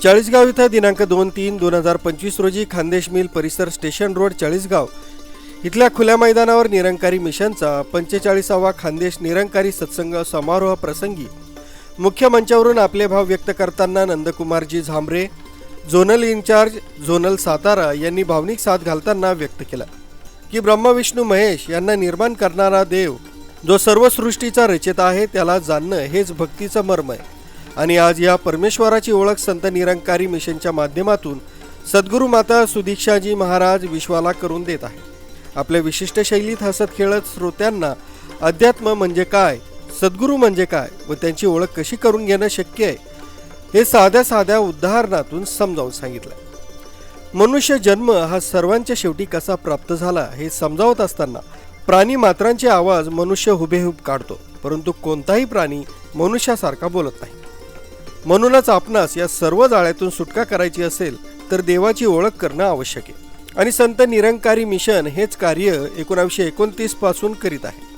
चाळीसगाव इथं दिनांक 2/3/2025 रोजी खानदेश मिल परिसर स्टेशन रोड चाळीसगाव इथल्या खुल्या मैदानावर निरंकारी मिशनचा 45वा खानदेश निरंकारी सत्संग समारोह प्रसंगी मुख्य मंचावरून आपले भाव व्यक्त करताना Nandkumarji Zambare, zonal incharge zonal Satara यांनी भावनिक साथ घालताना व्यक्त केला की ब्रह्मा विष्णू महेश यांना निर्माण करणारा देव जो सर्व सृष्टीचा रचयिता आहे त्याला जाणणं हेच भक्तीचं मर्म आहे आणि आज या परमेश्वराची ओळख संत निरंकारी मिशनच्या माध्यमातून सद्गुरू माता सुदीक्षाजी महाराज विश्वाला करून देत आहे। आपल्या विशिष्ट शैलीत हसत खेळत श्रोत्यांना अध्यात्म म्हणजे काय, सद्गुरू म्हणजे काय व त्यांची ओळख कशी करून घेणं शक्य आहे हे साध्या साध्या उदाहरणातून समजावून सांगितलं। मनुष्य जन्म हा सर्वांच्या शेवटी कसा प्राप्त झाला हे समजावत असताना प्राणी मात्रांचे आवाज मनुष्य हुबेहूब काढतो, परंतु कोणताही प्राणी मनुष्यासारखा बोलत नाही। म्हणूनच आपणास या सर्व जाळ्यातून सुटका करायची असेल तर देवाची ओळख करणं आवश्यक आहे आणि संत निरंकारी मिशन हेच कार्य 1929 पासून करीत आहे।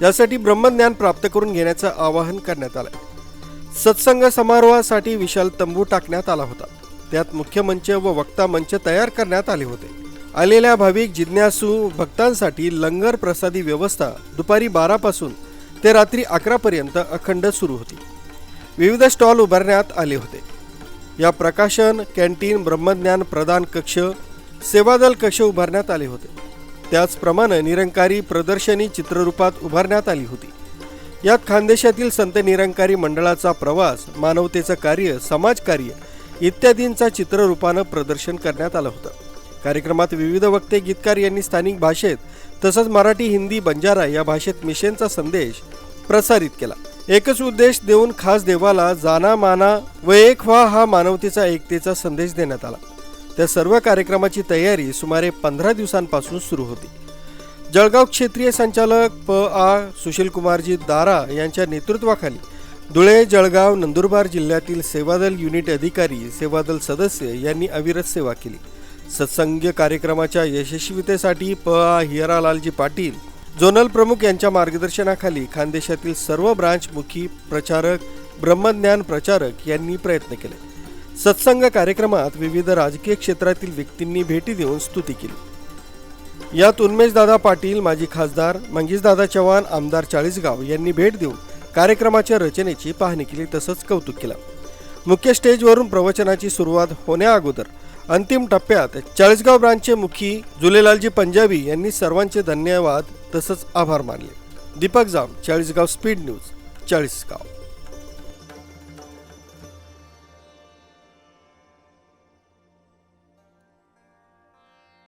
यासाठी ब्रह्मज्ञान प्राप्त करून घेण्याचं आवाहन करण्यात आलं। सत्संग समारोहासाठी विशाल तंबू टाकण्यात आला होता। त्यात मुख्य मंच व वक्ता मंच तयार करण्यात आले होते। आलेल्या भाविक जिज्ञासू भक्तांसाठी लंगर प्रसादी व्यवस्था दुपारी 12 पासून ते रात्री 11 पर्यंत अखंड सुरू होती। विविध स्टॉल उभारण्यात आले होते। या प्रकाशन, कॅन्टीन, ब्रह्मज्ञान प्रदान कक्ष, सेवादल कक्ष उभारण्यात आले होते। त्याचप्रमाणे निरंकारी प्रदर्शनी चित्ररूपात उभारण्यात आली होती। यात खानदेशातील संत निरंकारी मंडळाचा प्रवास, मानवतेचं कार्य, समाजकार्य इत्यादींचा चित्ररूपानं प्रदर्शन करण्यात आलं होतं। कार्यक्रमात विविध वक्ते, गीतकार यांनी स्थानिक भाषेत तसंच मराठी, हिंदी, बंजारा या भाषेत मिशनचा संदेश प्रसारित केला। एकच उद्देश देऊन खास देवाला जाना माना व एक व्हा हा मानवतेचा एकतेचा संदेश देण्यात आला। त्या सर्व कार्यक्रमाची तयारी सुमारे 15 दिवसांपासून सुरू होती। जळगाव क्षेत्रीय संचालक प.आ. सुशीलकुमारजी दारा यांच्या नेतृत्वाखाली धुळे, जळगाव, नंदुरबार जिल्ह्यातील सेवादल युनिट अधिकारी, सेवादल सदस्य यांनी अविरत सेवा केली। सत्संग कार्यक्रमाच्या यशस्वीतेसाठी प.आ. हिरालालजी पाटील झोनल प्रमुख यांच्या मार्गदर्शनाखाली खानदेशातील सर्व ब्रांच मुखी, प्रचारक, ब्रह्मज्ञान प्रचारक यांनी प्रयत्न केले। सत्संग कार्यक्रमात विविध राजकीय क्षेत्रातील व्यक्तींनी भेटी देऊन स्तुती केली। यात उन्मेशदादा पाटील, माजी खासदार, मंगेशदादा चव्हाण, आमदार चाळीसगाव यांनी भेट देऊन कार्यक्रमाच्या रचनेची पाहणी केली तसंच कौतुक केलं। मुख्य स्टेजवरून प्रवचनाची सुरुवात होण्याअगोदर अंतिम टप्प्यात चाळीसगाव ब्रांचचे मुखी झुलेलालजी पंजाबी यांनी सर्वांचे धन्यवाद तसंच आभार मानले। दीपक जाम, चाळीसगाव स्पीड न्यूज, चाळीसगाव।